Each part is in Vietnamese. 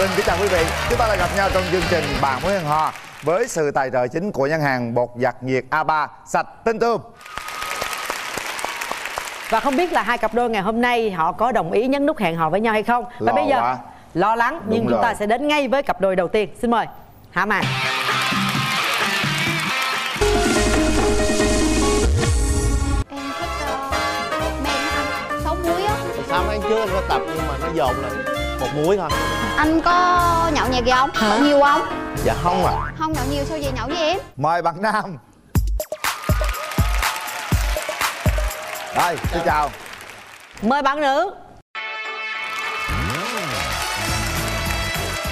Linh kính chào quý vị. Chúng ta lại gặp nhau trong chương trình Bạn Muốn Hẹn Hò với sự tài trợ chính của nhãn hàng bột giặt nhiệt A3 sạch tinh tươm. Và không biết là hai cặp đôi ngày hôm nay họ có đồng ý nhấn nút hẹn hò với nhau hay không. Và bây giờ quá. Lo lắng. Đúng nhưng rồi. Chúng ta sẽ đến ngay với cặp đôi đầu tiên. Xin mời Hạ Màn. Em thích men anh 6 muối á. Sao anh chưa anh có tập nhưng mà nó dồn lại 1 muối thôi. Anh có nhậu nhẹt gì không? Nhậu nhiều không? Dạ không ạ. Không nhậu nhiều sao về nhậu với em? Mời bạn nam. Đây, xin chào. Mời bạn nữ.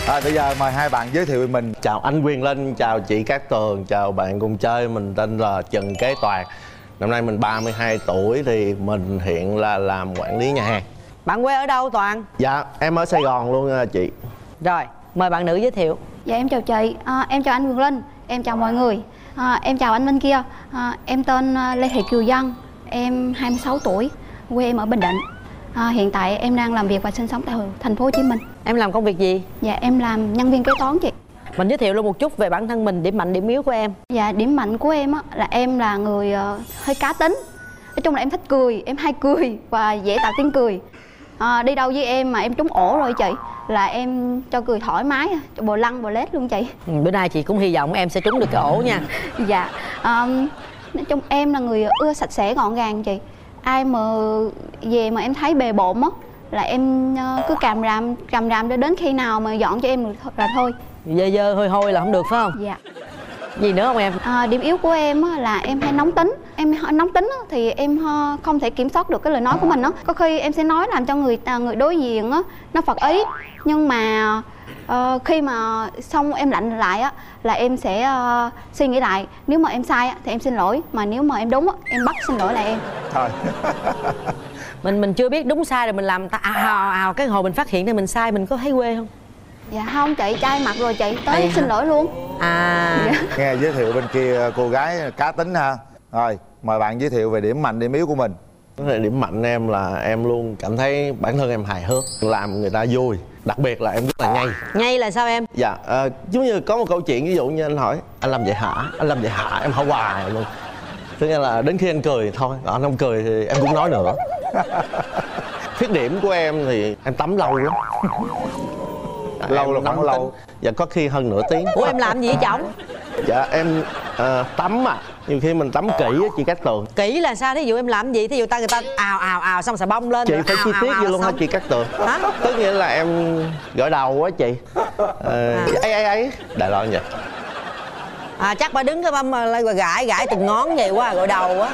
Rồi bây giờ mời hai bạn giới thiệu về mình. Chào anh Quyền Linh, chào chị Cát Tường, chào bạn cùng chơi. Mình tên là Trần Kế Toàn. Năm nay mình 32 tuổi thì mình hiện là làm quản lý nhà hàng. Bạn quê ở đâu Toàn? Dạ em ở Sài Gòn luôn chị. Rồi, mời bạn nữ giới thiệu. Dạ em chào chị, em chào anh Quyền Linh, em chào mọi người, em chào anh bên kia. Em tên Lê Thị Kiều Dân, em 26 tuổi, quê em ở Bình Định. Hiện tại em đang làm việc và sinh sống tại thành phố Hồ Chí Minh. Em làm công việc gì? Dạ em làm nhân viên kế toán chị. Mình giới thiệu luôn một chút về bản thân mình, điểm mạnh điểm yếu của em. Dạ điểm mạnh của em á, là em là người hơi cá tính. Nói chung là em thích cười, em hay cười và dễ tạo tiếng cười. Đi đâu với em mà em trúng ổ rồi chị là em cho cười thoải mái, cho bò lăn bò lết luôn chị. Bữa nay chị cũng hy vọng em sẽ trúng được cái ổ nha. Dạ nói chung em là người ưa sạch sẽ gọn gàng chị. Ai mà về mà em thấy bề bộn á là em cứ càm ràm cho đến khi nào mà dọn cho em được là thôi. Dơ dơ hôi hôi là không được phải không? Dạ. Gì nữa không em? Điểm yếu của em á, là em hay nóng tính. Em nóng tính á, thì em không thể kiểm soát được cái lời nói của mình á. Có khi em sẽ nói làm cho người đối diện á nó phật ý, nhưng mà khi mà xong em lạnh lại á là em sẽ suy nghĩ lại. Nếu mà em sai á, thì em xin lỗi, mà nếu mà em đúng á em bắt xin lỗi lại em. Thôi. Mình chưa biết đúng sai rồi mình làm ào cái hồi mình phát hiện thì mình sai, mình có thấy quê không? Dạ không chị, chai mặt rồi chị, tới xin lỗi luôn. Dạ. Nghe giới thiệu bên kia cô gái cá tính ha. Rồi mời bạn giới thiệu về điểm mạnh điểm yếu của mình. Điểm mạnh em là em luôn cảm thấy bản thân em hài hước, làm người ta vui. Đặc biệt là em rất là nhây. Nhây là sao em? Dạ giống như có một câu chuyện, ví dụ như anh hỏi anh làm vậy hả, anh làm vậy hả, em hỏi hoài luôn. Tức là đến khi anh cười thôi, anh không cười thì em cũng nói nữa. Khuyết điểm của em thì em tắm lâu lắm. Lâu là khoảng lâu. Dạ có khi hơn nửa tiếng. Ủa em làm gì với chồng? Dạ em tắm mà nhiều khi mình tắm kỹ á chị Cát Tường. Kỹ là sao? Thí dụ em làm gì? Thí dụ người ta ào xong xà bông lên Chị rồi phải chi tiết gì luôn hả xong. chị Cát Tường? Hả? Tức nghĩa là em gội đầu á chị. Ấy đại loại vậy. Chắc bà đứng cái băm rồi gãi từng ngón vậy quá, gội đầu á,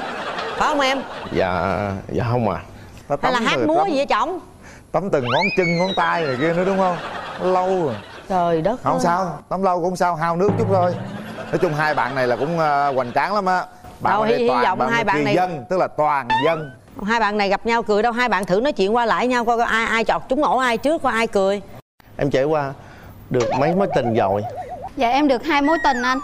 phải không em? Dạ không à. Hay là hát múa gì vậy chồng? Tắm từng ngón chân ngón tay này kia nữa đúng không? Lâu rồi. Trời đất Không ơi. sao, tắm lâu cũng không sao, hao nước chút thôi. Nói chung hai bạn này là cũng hoành tráng lắm á. Đâu, hy vọng hai bạn này dân, tức là toàn dân. Hai bạn này gặp nhau cười đâu, hai bạn thử nói chuyện qua lại nhau coi ai chọt trúng ổ ai trước, coi ai cười. Em trải qua được mấy mối tình rồi? Dạ em được 2 mối tình anh.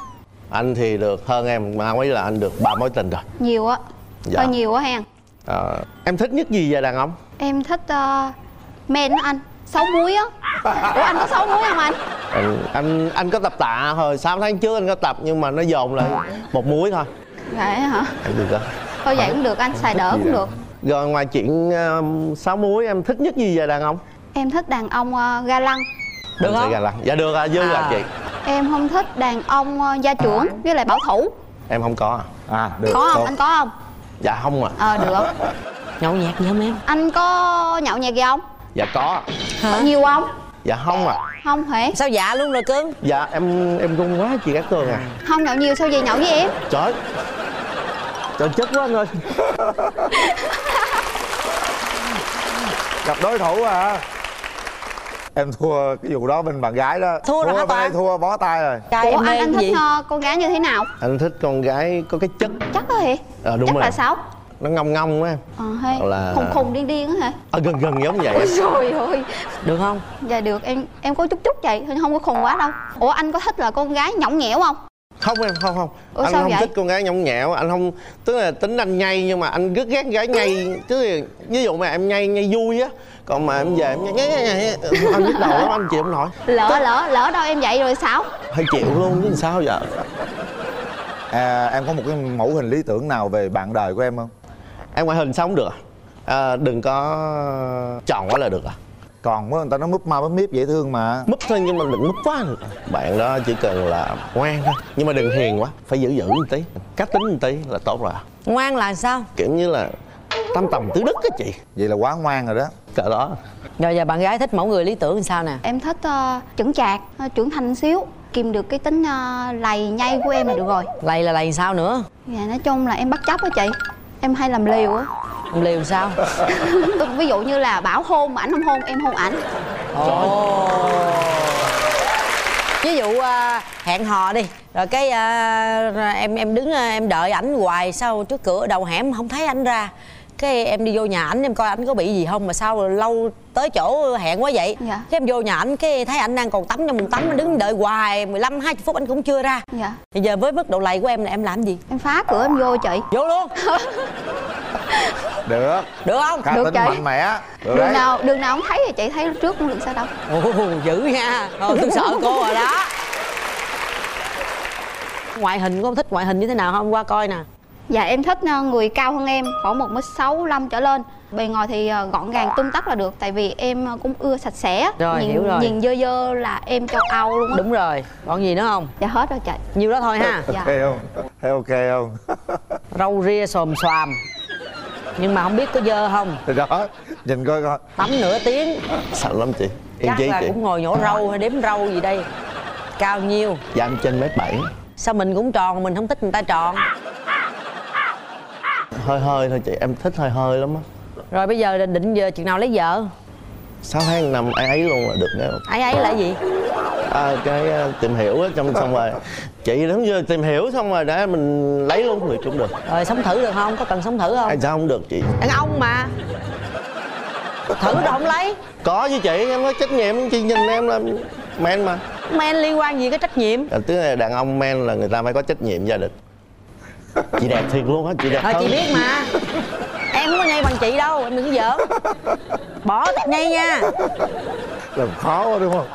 Anh thì được hơn em, mà mấy là anh được 3 mối tình rồi. Nhiều á. Dạ. Hơi nhiều á hen. Em thích nhất gì về đàn ông? Em thích men á anh, 6 muối á. Ủa anh có 6 muối không anh? Anh có tập tạ hồi 6 tháng trước anh có tập nhưng mà nó dồn lại 1 muối thôi. Vậy hả? Em được đó. Thôi vậy cũng được anh, xài đỡ cũng được. Rồi ngoài chuyện 6 muối em thích nhất gì về đàn ông? Em thích đàn ông ga lăng. Được không? Ga lăng. Dạ được à, dư là chị. Em không thích đàn ông gia trưởng với lại bảo thủ. Em không có à? Được. Có không? Tốt. Anh có không? Dạ không à. Được. Nhậu nhẹt gì không em? Anh có nhậu nhẹt gì không? Dạ có. Có nhiều không? Dạ không à. Không hả? Sao dạ luôn rồi cưng? Dạ em run quá chị Cát Tường à. Không nhậu nhiều sao về nhậu với em? Trời chất quá anh ơi. Gặp đối thủ à. Em thua cái vụ đó bên bạn gái đó. Thua rồi hả bên đây Toàn? thua bó tay rồi. Trai Ủa em mê anh cái thích gì? con gái như thế nào? Anh thích con gái có cái chất. Chắc đó hả? Đúng Chắc rồi. là sao? Nó ngông ngông á em. Hay Là- khùng khùng điên điên á hả? Gần giống vậy. Ôi trời ơi. Được không? Dạ được, em có chút vậy, không có khùng quá đâu. Ủa anh có thích là con gái nhõng nhẽo không? Không em, không. Ủa, anh sao không vậy? thích con gái nhõng nhẽo. Anh không, tức là tính anh nhây nhưng mà anh rất ghét gái nhây. Tức là ví dụ mà em nhây vui á, còn mà em về em nhây anh nhức đầu lắm, anh chịu không nổi. Lỡ đâu em vậy rồi sao? Hơi chịu luôn chứ sao giờ. Em có một cái mẫu hình lý tưởng nào về bạn đời của em không? Em ngoại hình sao không được đừng có tròn quá là được Còn mới người ta nói múp ma múp míp dễ thương mà. Múp thôi nhưng mà đừng múp quá được. Bạn đó chỉ cần là ngoan thôi, nhưng mà đừng hiền quá, phải giữ một tí, cá tính một tí là tốt rồi. Ngoan là sao? Kiểu như là tam tầm tứ đức á chị. Vậy là quá ngoan rồi đó. Cỡ đó. Rồi giờ bạn gái thích mẫu người lý tưởng sao nè? Em thích chững chạc, trưởng thành xíu, kìm được cái tính lầy nhây của em là được rồi. Lầy là lầy sao nữa? Dạ, nói chung là em bất chấp á chị. Em hay làm liều á. Làm liều sao? Ví dụ như là bảo hôn mà ảnh không hôn, em hôn ảnh. Ví dụ hẹn hò đi, rồi cái em đứng em đợi ảnh hoài, sau trước cửa đầu hẻm không thấy ảnh ra, cái em đi vô nhà ảnh em coi ảnh có bị gì không, mà sao rồi lâu tới chỗ hẹn quá vậy. Dạ. Cái em vô nhà ảnh cái thấy ảnh đang còn tắm trong bồn tắm, anh đứng đợi hoài 15-20 phút ảnh cũng chưa ra. Dạ. Thì giờ với mức độ lầy của em là em làm gì? Em phá cửa em vô chị. Vô luôn. Được. Được không? Cá Được tính chị. mạnh mẽ. Được Đường đấy. nào không thấy thì chị thấy trước cũng được sao đâu. Ồ, dữ nha. Thôi tôi sợ cô rồi đó. Ngoại hình cô thích ngoại hình như thế nào không? Qua coi nè. Dạ em thích người cao hơn em, khoảng 1m65 trở lên. Bề ngoài thì gọn gàng tươm tất là được, tại vì em cũng ưa sạch sẽ. Rồi, hiểu rồi. Nhìn dơ dơ là em châu Âu luôn á. Đúng rồi. Còn gì nữa không? Dạ hết rồi chị. Nhiêu đó thôi ha. Dạ. Ok không? Thấy ok không? Râu ria xồm xoàm, nhưng mà không biết có dơ không. Thì đó, nhìn coi coi. Tắm nửa tiếng Sợ lắm chị. Em chắc chí là chị. cũng ngồi nhổ râu hay đếm râu gì đây. Cao nhiêu? Dạ em trên 1m7. Sao mình cũng tròn, mình không thích người ta tròn. Hơi hơi thôi chị, em thích hơi hơi lắm á. Rồi bây giờ định giờ chừng nào lấy vợ? 6 tháng năm ấy luôn là được nghe. Ấy là gì? Cái tìm hiểu á, xong rồi chị đúng chưa, tìm hiểu xong rồi để mình lấy luôn thì cũng được. Rồi sống thử được không? Có cần sống thử không? Anh sao không được chị? Đàn ông mà. Thử rồi không lấy. Có với chị, em có trách nhiệm, chị nhìn em là man mà. Men liên quan gì cái trách nhiệm? Tức là đàn ông man là người ta phải có trách nhiệm gia đình. Chị đẹp thiệt luôn á, chị đẹp Thôi hơn. chị biết mà. Em không có nhây bằng chị đâu, em đừng giỡn. Bỏ thật nhây nha. Làm khó quá đúng không?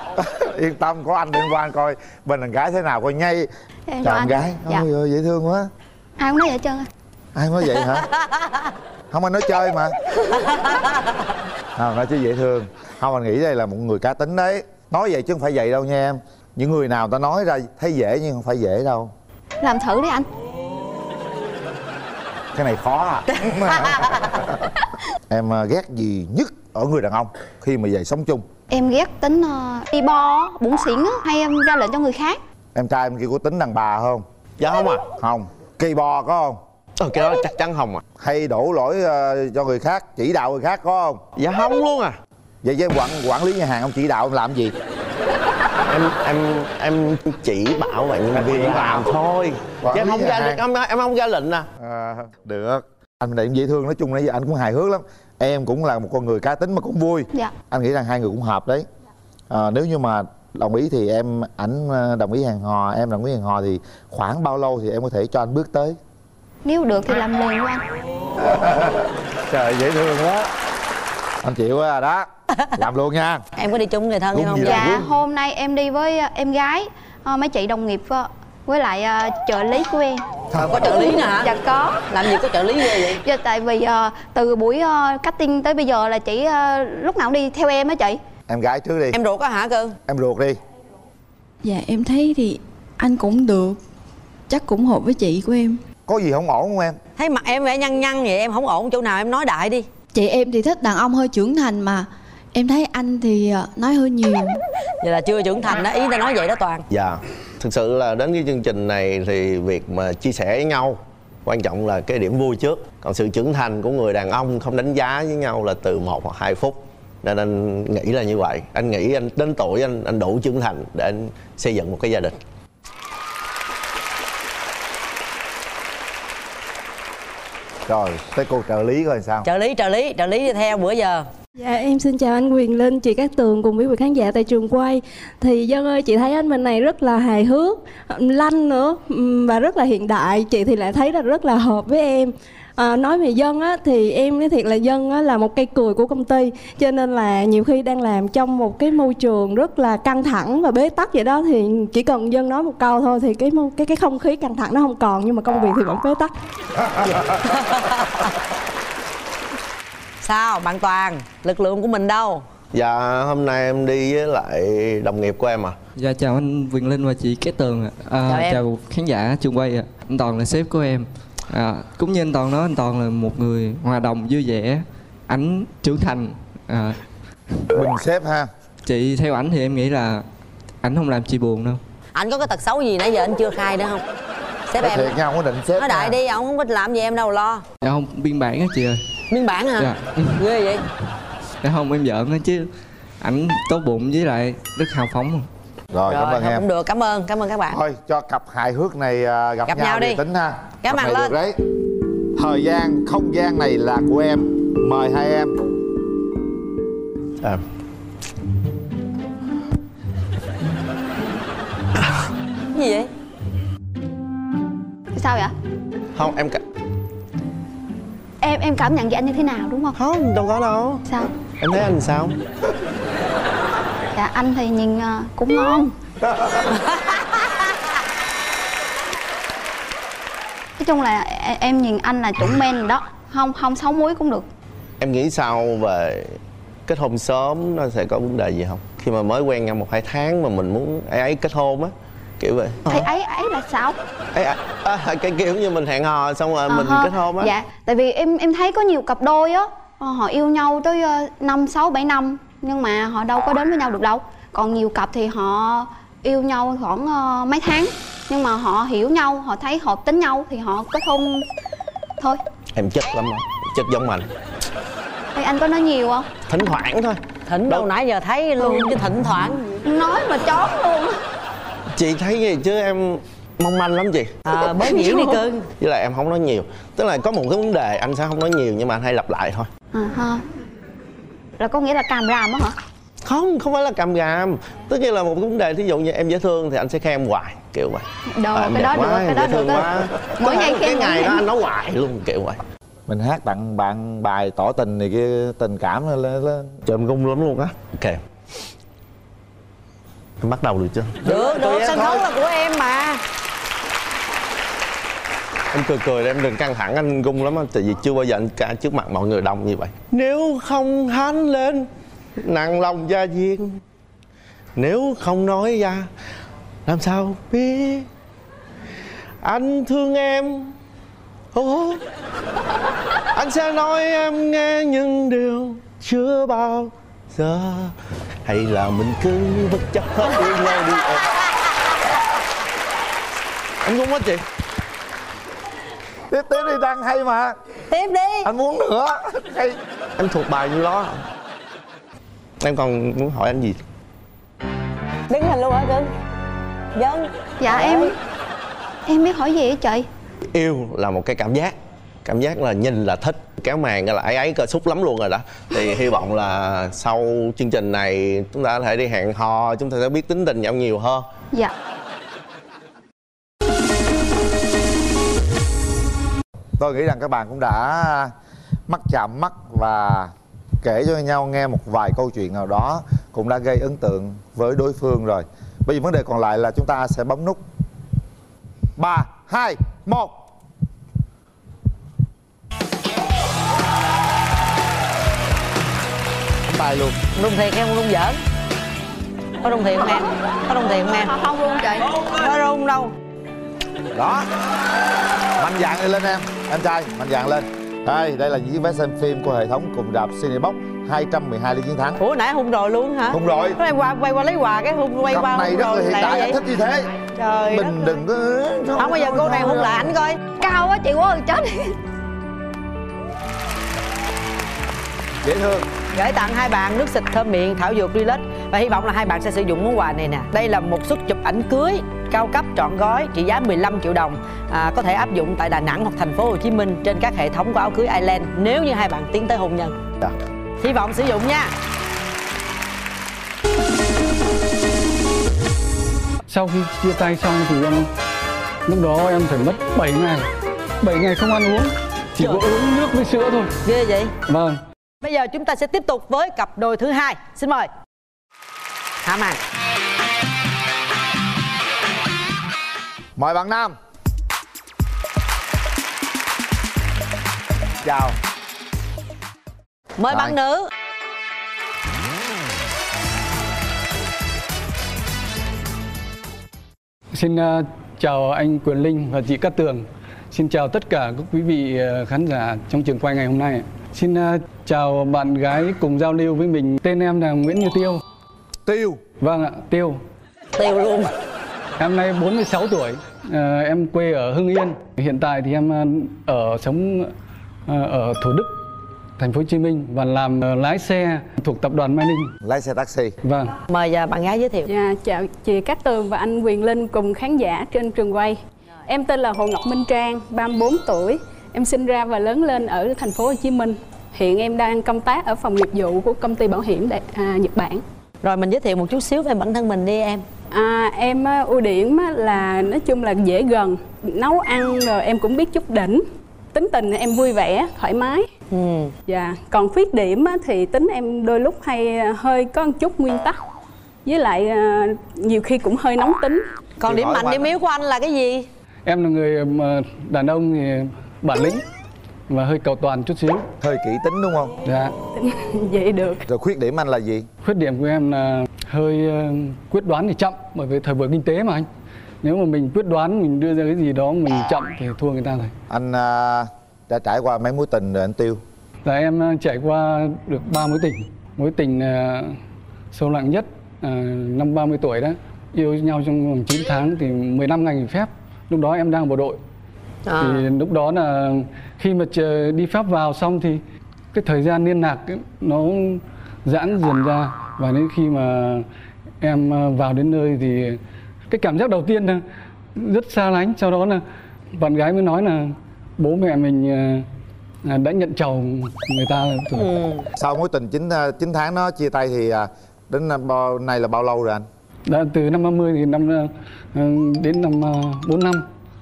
Yên tâm, có anh liên quan coi bên đàn gái thế nào coi nhây. Em Chào chào em anh. gái. Dạ. Ôi ơi, dễ thương quá. Ai cũng nói vậy hết trơn á. Ai nói vậy hả? Không, anh nói chơi mà. Không, nói chứ dễ thương. Không, anh nghĩ đây là một người cá tính đấy. Nói vậy chứ không phải vậy đâu nha em. Những người nào ta nói ra thấy dễ nhưng không phải dễ đâu. Làm thử đi anh. Cái này khó à. Em ghét gì nhất ở người đàn ông khi mà về sống chung? Em ghét tính đi bo, bủn xỉn á, hay em ra lệnh cho người khác. Em trai em kia có tính đàn bà không? Dạ không à. Không. Kỳ bò có không? Cái đó chắc chắn không à. Hay đổ lỗi cho người khác, chỉ đạo người khác có không? Dạ không luôn à. Vậy với quản lý nhà hàng ông chỉ đạo em làm gì? Em chỉ bảo vậy nhân viên làm thôi. Quản Chứ em lý không nhà ra hàng. em không ra lệnh à. Được. Anh này cũng dễ thương, nói chung nãy giờ anh cũng hài hước lắm. Em cũng là một con người cá tính mà cũng vui. Dạ. Anh nghĩ rằng hai người cũng hợp đấy. Nếu như mà đồng ý thì ảnh đồng ý hẹn hò, em đồng ý hẹn hò thì khoảng bao lâu thì em có thể cho anh bước tới? Nếu được thì làm liền luôn anh. Trời, dễ thương quá. Anh chịu quá rồi đó. Làm luôn nha. Em có đi chung người thân hay Đúng không? gì Dạ, Đúng. hôm nay em đi với em gái, mấy chị đồng nghiệp với lại trợ lý của em. Có trợ lý nè hả? Dạ có. Làm gì có trợ lý ghê vậy? Dạ, tại vì từ buổi casting tới bây giờ là chị lúc nào cũng đi theo em á chị. Em gái trước đi. Em ruột á hả cưng? Em ruột đi. Dạ em thấy thì anh cũng được, chắc cũng hợp với chị của em. Có gì không ổn không em? Thấy mặt em vẻ nhăn nhăn vậy, em không ổn chỗ nào em nói đại đi. Chị em thì thích đàn ông hơi trưởng thành mà em thấy anh thì nói hơi nhiều. Vậy là chưa trưởng thành đó, ý ta nói vậy đó Toàn. Dạ. Thực sự là đến cái chương trình này thì việc mà chia sẻ với nhau quan trọng là cái điểm vui trước. Còn sự trưởng thành của người đàn ông không đánh giá với nhau là từ 1 hoặc 2 phút. Nên anh nghĩ là như vậy. Anh nghĩ anh đến tuổi anh đủ trưởng thành để anh xây dựng một cái gia đình. Rồi, tới cô trợ lý coi sao. Trợ lý đi theo bữa giờ. Dạ em xin chào anh Quyền Linh, chị Cát Tường cùng quý vị khán giả tại trường quay. Thì Dân ơi, chị thấy anh bên này rất là hài hước, lanh nữa và rất là hiện đại. Chị thì lại thấy là rất là hợp với em. Nói về Dân á, thì em nói thiệt là Dân á, là một cây cười của công ty. Cho nên là nhiều khi đang làm trong một cái môi trường rất là căng thẳng và bế tắc vậy đó, thì chỉ cần Dân nói một câu thôi thì cái không khí căng thẳng nó không còn, nhưng mà công việc thì vẫn bế tắc. Sao bạn Toàn, lực lượng của mình đâu? Dạ hôm nay em đi với lại đồng nghiệp của em à. Dạ chào anh Quyền Linh và chị Cát Tường ạ. Chào khán giả trường quay ạ. Anh Toàn là sếp của em. Cũng như anh Toàn nói, anh Toàn là một người hòa đồng vui vẻ, ảnh trưởng thành. Bình sếp ha. Chị theo ảnh thì em nghĩ là ảnh không làm chị buồn đâu. Anh có cái tật xấu gì nãy giờ anh chưa khai nữa không? Sếp em thiệt nha, không có định sếp nói đại đi, ông không có làm gì em đâu lo. Dạ không, biên bản á chị ơi. Biên bản hả? Dạ. Ghê vậy. Dạ không, em giỡn á chứ ảnh tốt bụng với lại rất hào phóng. Rồi cảm ơn em. Cũng được, cảm ơn các bạn. Thôi cho cặp hài hước này gặp nhau đi tính ha. Cảm ơn lên. Được đấy. Thời gian, không gian này là của em. Mời hai em. Cái gì vậy? Sao vậy? Không Em cảm nhận về anh như thế nào đúng không? Không, đâu có đâu. Sao? Em thấy anh sao? Dạ anh thì nhìn cũng ngon. Nói chung là em nhìn anh là chuẩn men rồi đó. Không xấu muối cũng được. Em nghĩ sao về kết hôn sớm nó sẽ có vấn đề gì không? Khi mà mới quen nhau 1-2 tháng mà mình muốn ấy kết hôn á, kiểu vậy. Thì ấy là sao? Cái kiểu như mình hẹn hò xong rồi mình kết hôn á. Dạ, tại vì em thấy có nhiều cặp đôi á, họ yêu nhau tới 5, 6, 7 năm nhưng mà họ đâu có đến với nhau được đâu. Còn nhiều cặp thì họ yêu nhau khoảng mấy tháng nhưng mà họ hiểu nhau, họ thấy hợp tính nhau thì họ kết hôn thôi. Em chất lắm rồi, chất giống anh. Thì anh có nói nhiều không? Thỉnh thoảng thôi. Thỉnh đâu nãy giờ thấy luôn chứ thỉnh thoảng. Nói mà chón luôn. Chị thấy gì chứ em mong manh lắm chị. Bớt diễn đi cưng. Với lại em không nói nhiều. Tức là có một cái vấn đề anh sẽ không nói nhiều nhưng mà anh hay lặp lại thôi. Là có nghĩa là càm ràm á hả? Không phải là càm ràm. Tức là một cái vấn đề, thí dụ như em dễ thương thì anh sẽ khen em hoài, kiểu vậy. Đồ, cái đó được, cái đó được á. Mỗi ngày khen cái ngày đó anh nói hoài luôn, kiểu vậy. Mình hát tặng bạn bài tỏ tình này kia, tình cảm lên. Trời em rung lắm luôn á. Ok. Em bắt đầu được chưa? Được, sân khấu là của em mà. Em cười em đừng căng thẳng, anh rung lắm á. Tại vì chưa bao giờ anh ca trước mặt mọi người đông như vậy. Nếu không hán lên nặng lòng gia duyên, nếu không nói ra làm sao biết anh thương em. Anh sẽ nói em nghe những điều chưa bao giờ, hay là mình cứ bất chấp hết yêu nhau đi em. Anh rung hết chị. Tiếp đi Đăng, hay mà. Tiếp đi. Anh muốn nữa. Hay. Em thuộc bài như đó. Em còn muốn hỏi anh gì? Đứng hình luôn hả cưng? Dân. Dạ em biết hỏi gì hả chị? Yêu là một cái cảm giác là nhìn là thích, kéo màn là ấy cơ xúc lắm luôn rồi đó. Thì hy vọng là sau chương trình này chúng ta có thể đi hẹn hò, chúng ta sẽ biết tính tình nhau nhiều hơn. Dạ. Tôi nghĩ rằng các bạn cũng đã chạm mắt và kể cho nhau nghe một vài câu chuyện nào đó, cũng đã gây ấn tượng với đối phương rồi. Bây giờ vấn đề còn lại là chúng ta sẽ bấm nút 3, 2, 1. Tài luôn. Rung thiệt em không rung giỡn. Có rung thiệt không em? Có rung thiệt không em? Không rung chị. Có rung đâu. Đó. Mạnh dạn lên em trai, mạnh dạn lên. Đây là những vé xem phim của hệ thống cùng rạp Cinebox 212 ly chiến thắng. Ủa nãy hung rồi luôn hả? Hung rồi. Em quay qua lấy quà cái hung quay Cặp qua. này rất là hiện đại, anh thích như thế. Trời mình đừng có. Không bao giờ cô này hung lại ảnh coi. Cao quá chị quá rồi chết. Dễ thương. Gửi tặng hai bạn nước xịt thơm miệng thảo dược Relax và hy vọng là hai bạn sẽ sử dụng món quà này nè. Đây là một suất chụp ảnh cưới cao cấp trọn gói trị giá 15 triệu đồng, có thể áp dụng tại Đà Nẵng hoặc thành phố Hồ Chí Minh trên các hệ thống của áo cưới Island nếu như hai bạn tiến tới hôn nhân. Hy vọng sử dụng nha. Sau khi chia tay xong thì em lúc đó em phải mất 7 ngày. 7 ngày không ăn uống, chỉ có uống nước với sữa thôi. Ghê vậy. Vâng. Bây giờ chúng ta sẽ tiếp tục với cặp đôi thứ hai. Xin mời Hạ Màn. Mời bạn nam. Chào. Mời bạn nữ. Xin chào anh Quyền Linh và chị Cát Tường. Xin chào tất cả các quý vị khán giả trong trường quay ngày hôm nay. Xin chào bạn gái cùng giao lưu với mình. Tên em là Nguyễn Như Tiêu. Tiêu. Vâng ạ, Tiêu. Tiêu luôn. Em nay 46 tuổi. Em quê ở Hưng Yên. Hiện tại thì em sống ở Thủ Đức, thành phố Hồ Chí Minh và làm lái xe thuộc tập đoàn Mai Ninh. Lái xe taxi. Vâng. Mời bạn gái giới thiệu. Dạ, chào chị Cát Tường và anh Quyền Linh cùng khán giả trên trường quay. Em tên là Hồ Ngọc Minh Trang, 34 tuổi. Em sinh ra và lớn lên ở thành phố Hồ Chí Minh. Hiện em đang công tác ở phòng nghiệp vụ của công ty bảo hiểm Nhật Bản. Rồi mình giới thiệu một chút xíu về bản thân mình đi em. Em ưu điểm là nói chung là dễ gần, nấu ăn rồi em cũng biết chút đỉnh. Tính tình em vui vẻ, thoải mái. Dạ. Còn khuyết điểm thì tính em đôi lúc hay hơi có một chút nguyên tắc. Với lại nhiều khi cũng hơi nóng tính. Còn điểm mạnh, điểm yếu của anh là cái gì? Em là người đàn ông thì bản lĩnh và hơi cầu toàn chút xíu. Hơi kỹ tính đúng không? Dạ. Vậy được. Rồi khuyết điểm anh là gì? Khuyết điểm của em là hơi quyết đoán thì chậm, bởi vì thời buổi kinh tế mà anh. Nếu mà mình quyết đoán, mình đưa ra cái gì đó mình chậm thì thua người ta rồi. Anh đã trải qua mấy mối tình rồi anh Tiêu? Là em trải qua được 3 mối tình. Mối tình sâu nặng nhất năm 30 tuổi đó. Yêu nhau trong vòng 9 tháng thì 15 ngày nghỉ phép. Lúc đó em đang bộ đội. Thì lúc đó là khi mà đi Pháp vào xong thì cái thời gian liên lạc ấy, nó giãn dần ra. Và đến khi mà em vào đến nơi thì cái cảm giác đầu tiên là rất xa lánh. Sau đó là bạn gái mới nói là bố mẹ mình đã nhận chồng người ta rồi. Sau mối tình 9 tháng nó chia tay thì đến năm nay là bao lâu rồi anh? Đã từ năm 30 thì đến năm 4 năm,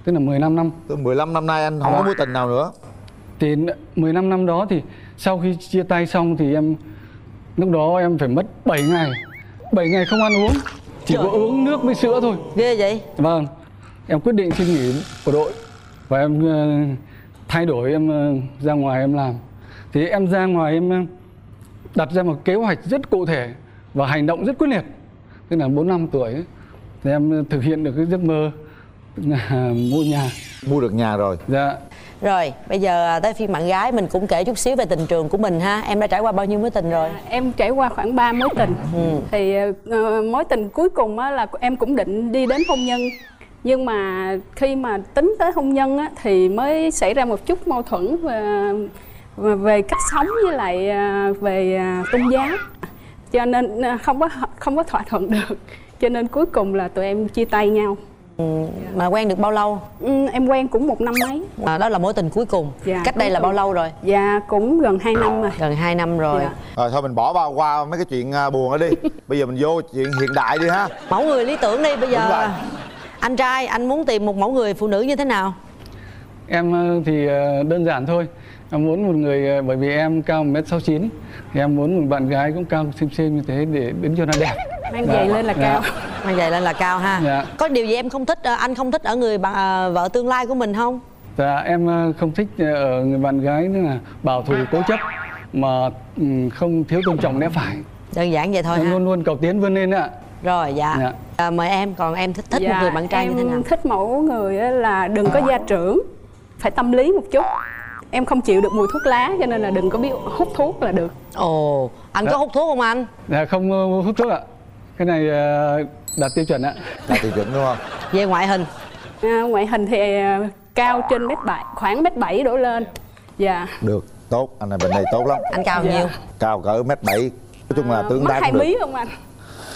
tức là 15 năm. Từ 15 năm nay anh không có mối tình nào nữa. Thì 15 năm đó thì sau khi chia tay xong thì em lúc đó em phải mất 7 ngày. 7 ngày không ăn uống, chỉ có uống nước với sữa thôi. Ghê vậy. Vâng. Em quyết định xin nghỉ bộ đội và em thay đổi, em ra ngoài em làm. Thì em ra ngoài em đặt ra một kế hoạch rất cụ thể và hành động rất quyết liệt. Tức là 4 năm tuổi ấy, thì em thực hiện được cái giấc mơ là mua nhà. Mua được nhà rồi. Dạ. Rồi bây giờ tới phiên bạn gái, mình cũng kể chút xíu về tình trường của mình ha. Em đã trải qua bao nhiêu mối tình rồi? Em trải qua khoảng 3 mối tình. Thì mối tình cuối cùng là em cũng định đi đến hôn nhân. Nhưng mà khi mà tính tới hôn nhân thì mới xảy ra một chút mâu thuẫn về cách sống với lại về tôn giáo. Cho nên không có thỏa thuận được. Cho nên cuối cùng là tụi em chia tay nhau. Mà quen được bao lâu? Em quen cũng 1 năm mấy. Đó là mối tình cuối cùng. Dạ, cách đây là bao lâu rồi? Dạ cũng gần 2 năm rồi. Gần 2 năm rồi. Dạ. Rồi thôi mình bỏ qua mấy cái chuyện buồn đó đi. Bây giờ mình vô chuyện hiện đại đi ha. Mẫu người lý tưởng đi. Bây Đúng rồi. giờ anh trai, anh muốn tìm một mẫu người phụ nữ như thế nào? Em thì đơn giản thôi. Em muốn một người, bởi vì em cao 1m69 thì em muốn một bạn gái cũng cao xem như thế để đứng cho nó đẹp. Mang giày lên là cao. Mang giày lên là cao ha. Dạ. Có điều gì em không thích, anh không thích ở người vợ tương lai của mình không? Dạ, em không thích ở người bạn gái nữa là bảo thủ cố chấp mà không thiếu tôn trọng lẽ phải. Đơn giản vậy thôi Em ha. luôn luôn cầu tiến vươn lên ạ. Rồi dạ. Mời em, còn em thích một người bạn trai như thế nào? Em thích mẫu người là đừng có gia trưởng, phải tâm lý một chút. Em không chịu được mùi thuốc lá cho nên là đừng có biết hút thuốc là được. Ồ, anh có hút thuốc không anh? Dạ, không hút thuốc ạ. Cái này đạt tiêu chuẩn ạ. Đạt tiêu chuẩn đúng không? Về ngoại hình? Ngoại hình thì cao trên 1m7, khoảng 1m7 đổ lên. Dạ. Được, tốt, anh này bên đây tốt lắm. Anh cao nhiêu? Cao cỡ 1m7. Nói chung là tương tác mất 2 được. mí không anh?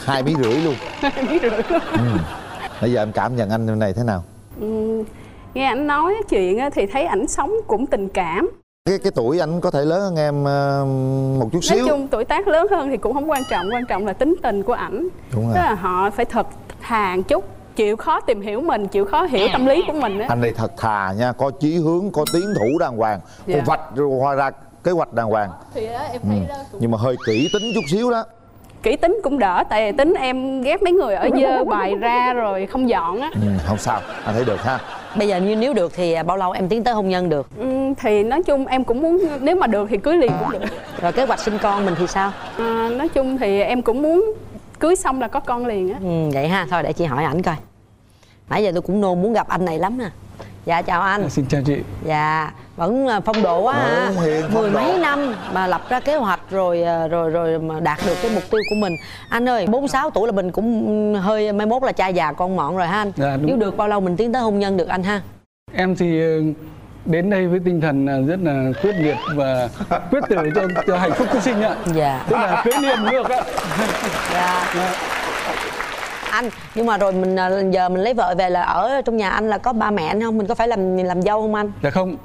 2,5 mí luôn. 2,5 mí luôn. Bây giờ em cảm nhận anh này thế nào? Nghe ảnh nói chuyện thì thấy ảnh sống cũng tình cảm. Cái tuổi anh có thể lớn hơn em một chút xíu. Nói chung tuổi tác lớn hơn thì cũng không quan trọng là tính tình của ảnh. Đúng rồi. Tức là họ phải thật thà một chút, chịu khó tìm hiểu mình, chịu khó hiểu tâm lý của mình á. Anh này thật thà nha, có chí hướng, có tiến thủ đàng hoàng, có vạch hoa ra kế hoạch đàng hoàng. Thì đó, em thấy đó cũng... Nhưng mà hơi kỹ tính chút xíu đó. Kỹ tính cũng đỡ, tại vì tính em ghét mấy người ở dơ bày ra rồi không dọn á. Không sao, anh thấy được ha. Bây giờ nếu được thì bao lâu em tiến tới hôn nhân được? Thì nói chung em cũng muốn, nếu mà được thì cưới liền cũng được. Rồi kế hoạch sinh con mình thì sao? Nói chung thì em cũng muốn cưới xong là có con liền á. Vậy ha, thôi để chị hỏi ảnh coi. Nãy giờ tôi cũng nôn muốn gặp anh này lắm nè. Dạ chào anh. Xin chào chị. Dạ vẫn phong độ quá ha. Mười mấy năm mà lập ra kế hoạch rồi mà đạt được cái mục tiêu của mình. Anh ơi, 46 tuổi là mình cũng hơi mai mốt là cha già con mọn rồi ha anh. Dạ, nếu được bao lâu mình tiến tới hôn nhân được anh ha? Em thì đến đây với tinh thần rất là quyết liệt và quyết tử cho hạnh phúc của sinh ạ. Dạ. Tức là cưới liền được ạ. Dạ. Anh, nhưng mà rồi mình giờ mình lấy vợ về là ở trong nhà anh là có ba mẹ anh không? Mình có phải làm dâu không anh? Dạ không,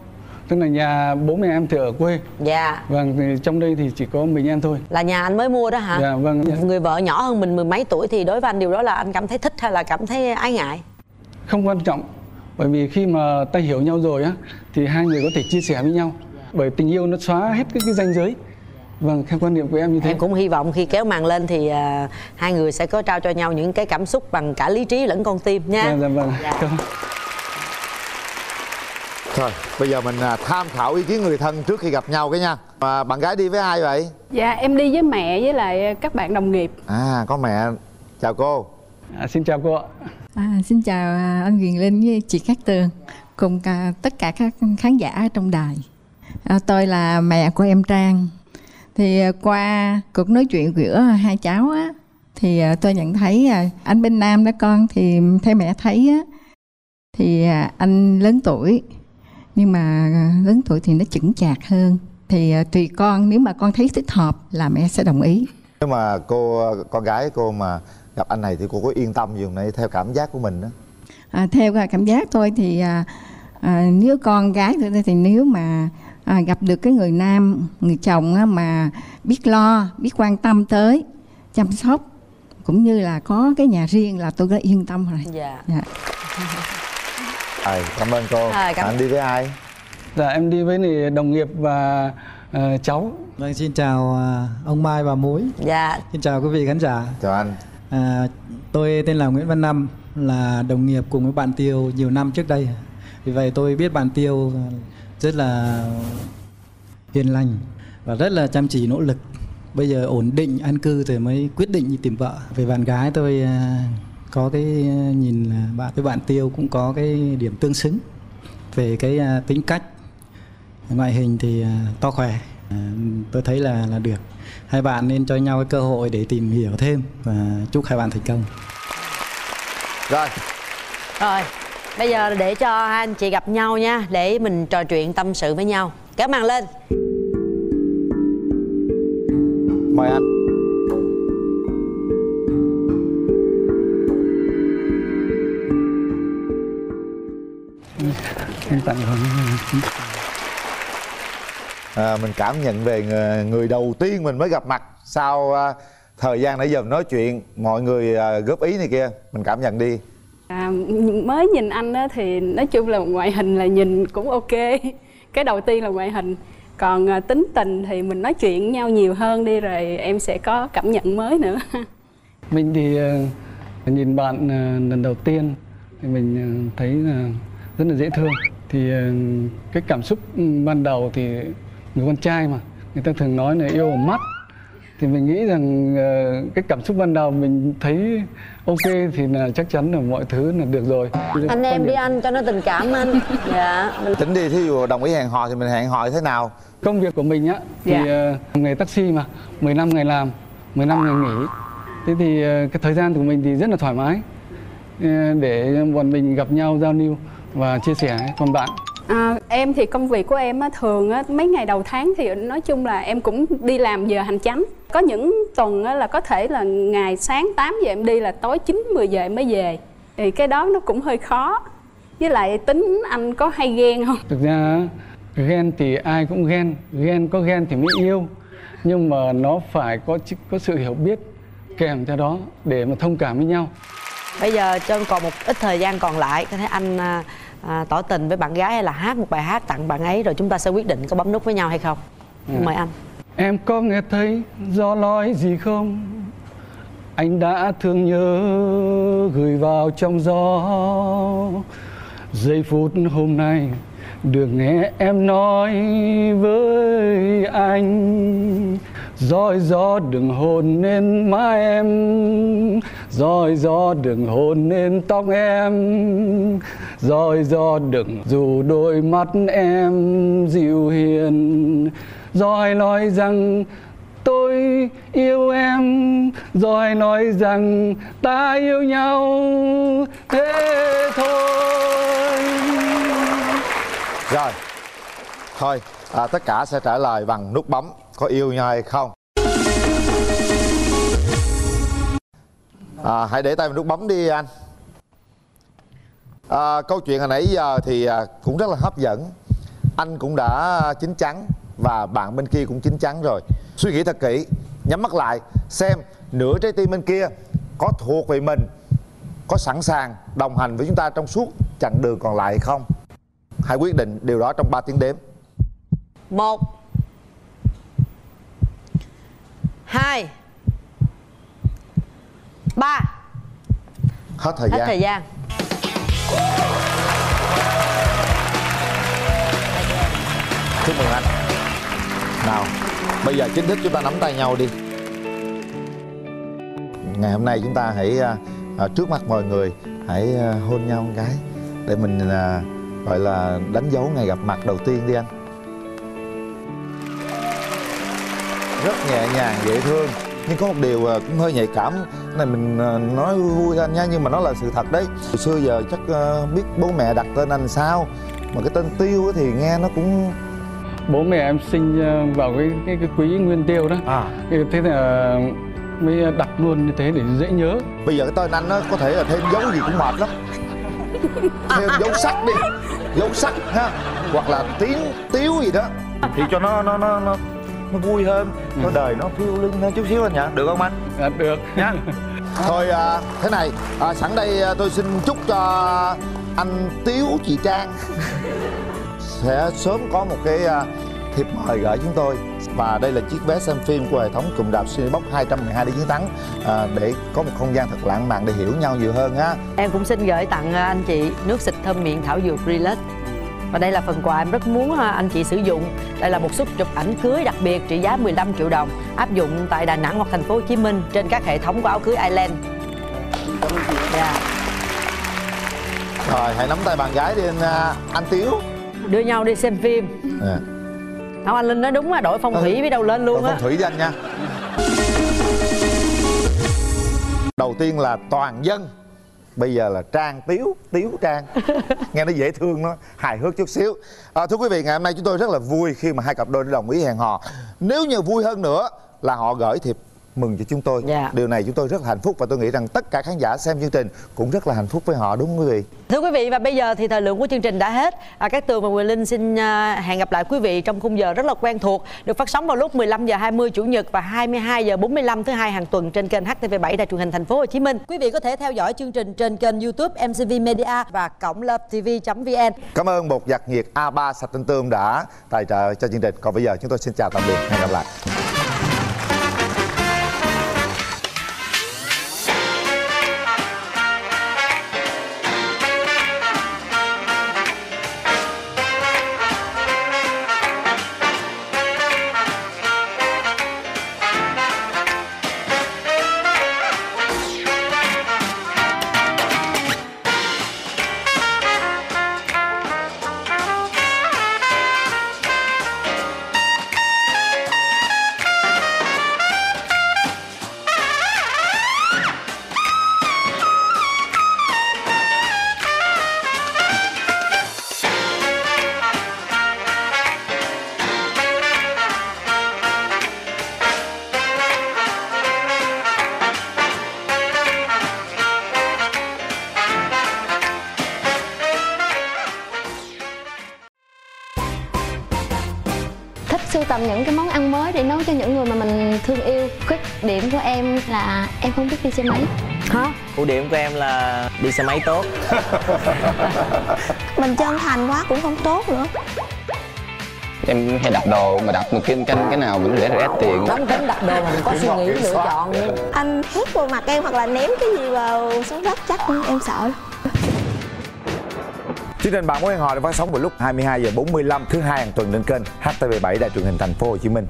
tức là nhà bố mẹ em thì ở quê. Dạ. Vâng, thì trong đây thì chỉ có mình em thôi. Là nhà anh mới mua đó hả? Dạ vâng. Người vợ nhỏ hơn mình mười mấy tuổi thì đối với anh điều đó là anh cảm thấy thích hay là cảm thấy ái ngại? Không quan trọng, bởi vì khi mà ta hiểu nhau rồi á thì hai người có thể chia sẻ với nhau. Bởi tình yêu nó xóa hết cái ranh giới. Vâng, theo quan niệm của em như thế. Em cũng hy vọng khi kéo màn lên thì hai người sẽ có trao cho nhau những cái cảm xúc bằng cả lý trí lẫn con tim nha. Dạ vâng. Dạ. Thôi, bây giờ mình tham khảo ý kiến người thân trước khi gặp nhau cái nha. Bạn gái đi với ai vậy? Dạ em đi với mẹ với lại các bạn đồng nghiệp. Có mẹ. Chào cô. Xin chào cô ạ. Xin chào anh Quyền Linh với chị Cát Tường cùng tất cả các khán giả trong đài. Tôi là mẹ của em Trang. Thì qua cuộc nói chuyện giữa hai cháu á, thì tôi nhận thấy anh bên Nam đó con, thì theo mẹ thấy á, thì anh lớn tuổi, nhưng mà lớn tuổi thì nó chững chạc hơn. Thì tùy con, nếu mà con thấy thích hợp là mẹ sẽ đồng ý. Nếu mà con gái cô mà gặp anh này thì cô có yên tâm gì không này, theo cảm giác của mình đó? Theo cảm giác tôi thì nếu con gái thì nếu mà gặp được cái người nam, người chồng mà biết lo, biết quan tâm tới, chăm sóc, cũng như là có cái nhà riêng là tôi đã yên tâm rồi. Dạ. Cảm ơn cô. Anh đi với ai? Dạ em đi với đồng nghiệp và cháu. Vâng, xin chào ông Mai và Mối. Dạ. Xin chào quý vị khán giả. Chào anh. Tôi tên là Nguyễn Văn Năm, là đồng nghiệp cùng với bạn Tiêu nhiều năm trước đây. Vì vậy tôi biết bạn Tiêu rất là hiền lành và rất là chăm chỉ nỗ lực. Bây giờ ổn định an cư rồi mới quyết định đi tìm vợ. Về bạn gái tôi có cái nhìn là với bạn Tiêu cũng có cái điểm tương xứng về cái tính cách, ngoại hình thì to khỏe. Tôi thấy là được. Hai bạn nên cho nhau cái cơ hội để tìm hiểu thêm và chúc hai bạn thành công. Rồi, bây giờ để cho hai anh chị gặp nhau nha, để mình trò chuyện tâm sự với nhau. Kéo màn lên. mời anh. Mình cảm nhận về người đầu tiên mình mới gặp mặt sau thời gian nãy giờ nói chuyện, mọi người góp ý này kia, mình cảm nhận đi. Mới nhìn anh á thì nói chung là ngoại hình là nhìn cũng ok. Cái đầu tiên là ngoại hình. Còn tính tình thì mình nói chuyện nhau nhiều hơn đi, rồi em sẽ có cảm nhận mới nữa. Mình thì nhìn bạn lần đầu tiên thì mình thấy là rất là dễ thương. Thì cái cảm xúc ban đầu thì người con trai mà, người ta thường nói là yêu ở mắt. Thì mình nghĩ rằng cái cảm xúc ban đầu mình thấy ok thì là chắc chắn là mọi thứ là được rồi. Anh em đi anh cho nó tình cảm anh. Dạ. Tính đi, thí dụ đồng ý hẹn hò thì mình hẹn hò thế nào? Công việc của mình á thì nghề taxi mà, 15 ngày làm, 15 ngày nghỉ. Thế thì cái thời gian của mình thì rất là thoải mái để bọn mình gặp nhau, giao lưu và chia sẻ. Còn bạn? Em thì công việc của em á, thường á, mấy ngày đầu tháng thì nói chung là em cũng đi làm giờ hành chánh. Có những tuần á, là có thể là ngày sáng 8 giờ em đi là tối 9-10 giờ em mới về. Thì cái đó nó cũng hơi khó. Với lại tính anh có hay ghen không? Thực ra Ghen thì ai cũng ghen, có ghen thì mới yêu, nhưng mà nó phải có sự hiểu biết kèm theo đó để mà thông cảm với nhau. Bây giờ Trân còn một ít thời gian còn lại, có thể anh tỏ tình với bạn gái hay là hát một bài hát tặng bạn ấy, rồi chúng ta sẽ quyết định có bấm nút với nhau hay không. Mời anh. Em có nghe thấy gió nói gì không? Anh đã thương nhớ gửi vào trong gió. Giây phút hôm nay được nghe em nói với anh. Roi gió đừng hôn lên má em, roi gió đừng hôn lên tóc em, roi gió đừng dù đôi mắt em dịu hiền. Roi nói rằng tôi yêu em, rồi nói rằng ta yêu nhau, thế thôi. Rồi, thôi tất cả sẽ trả lời bằng nút bấm có yêu nhau hay không. Hãy để tay vào nút bấm đi anh. Câu chuyện hồi nãy giờ thì cũng rất là hấp dẫn. Anh cũng đã chín chắn và bạn bên kia cũng chín chắn rồi. Suy nghĩ thật kỹ, nhắm mắt lại xem nửa trái tim bên kia có thuộc về mình, có sẵn sàng đồng hành với chúng ta trong suốt chặng đường còn lại hay không. Hãy quyết định điều đó trong 3 tiếng đếm. 1 2 3. Hết thời gian. Hết thời gian. Chúc mừng anh. Nào, bây giờ chính thức chúng ta nắm tay nhau đi. Ngày hôm nay chúng ta hãy trước mặt mọi người hãy hôn nhau một cái để mình gọi là đánh dấu ngày gặp mặt đầu tiên đi anh. Rất nhẹ nhàng, dễ thương. Nhưng có một điều cũng hơi nhạy cảm này, mình nói vui anh nha, nhưng mà nó là sự thật đấy. Hồi xưa giờ chắc biết bố mẹ đặt tên anh sao, mà cái tên Tiêu thì nghe nó cũng... Bố mẹ em sinh vào cái quý Nguyên Tiêu đó. Thế là mới đặt luôn như thế để dễ nhớ. Bây giờ cái tên anh nó có thể là thêm dấu gì cũng mệt lắm. Thêm dấu sắc đi, dấu sắc ha, hoặc là tiếng Tiếu gì đó thì cho nó vui hơn, cho đời nó phiêu lưng hơn chút xíu anh nhỉ, được không anh? Được nha. Thôi thế này, sẵn đây tôi xin chúc cho anh Tiếu chị Trang sẽ sớm có một cái thiệp mời gửi chúng tôi, và đây là chiếc vé xem phim của hệ thống cụm rạp Cinebox 212 để chiến thắng, để có một không gian thật lãng mạn để hiểu nhau nhiều hơn á. Em cũng xin gửi tặng anh chị nước xịt thơm miệng thảo dược Relax. Và đây là phần quà em rất muốn anh chị sử dụng. Đây là một suất chụp ảnh cưới đặc biệt trị giá 15 triệu đồng, áp dụng tại Đà Nẵng hoặc thành phố Hồ Chí Minh trên các hệ thống của áo cưới Island. Rồi hãy nắm tay bạn gái đi anh Tiếu. Đưa nhau đi xem phim. Không, anh Linh nói đúng là đổi phong thủy biết đâu lên luôn á. Phong thủy đi anh nha. Đầu tiên là Toàn Dân, bây giờ là Trang Tiếu, Tiếu Trang. Nghe nó dễ thương, nó hài hước chút xíu. Thưa quý vị, ngày hôm nay chúng tôi rất là vui khi mà hai cặp đôi đã đồng ý hẹn hò. Nếu như vui hơn nữa là họ gửi thiệp mừng cho chúng tôi. Điều này chúng tôi rất là hạnh phúc, và tôi nghĩ rằng tất cả khán giả xem chương trình cũng rất là hạnh phúc với họ, đúng không quý vị? Thưa quý vị, và bây giờ thì thời lượng của chương trình đã hết. Cát Tường và Quyền Linh xin hẹn gặp lại quý vị trong khung giờ rất là quen thuộc, được phát sóng vào lúc 15h20 Chủ nhật và 22h45 thứ hai hàng tuần trên kênh HTV7 Đài truyền hình Thành phố Hồ Chí Minh. Quý vị có thể theo dõi chương trình trên kênh YouTube MCV Media và cổng lovetv.vn. Cảm ơn bột giặt nhiệt A3 sạch tinh tươm đã tài trợ cho chương trình. Còn bây giờ chúng tôi xin chào tạm biệt, hẹn gặp lại. mới để nấu cho những người mà mình thương yêu. Khuyết điểm của em là em không biết đi xe máy. Hả? Ưu điểm của em là đi xe máy tốt. Mình chân thành quá cũng không tốt nữa. Em hay đặt đồ mà đặt một cái canh cái nào cũng rẻ tiền. Đóng tính đặt đồ mà mình có suy nghĩ lựa chọn. Anh hét vào mặt em hoặc là ném cái gì vào xuống đất chắc em sợ lắm. Chương trình Bạn Muốn Hẹn Hò được phát sóng vào lúc 22h45 thứ hai hàng tuần trên kênh HTV7 Đài Truyền hình Thành phố Hồ Chí Minh.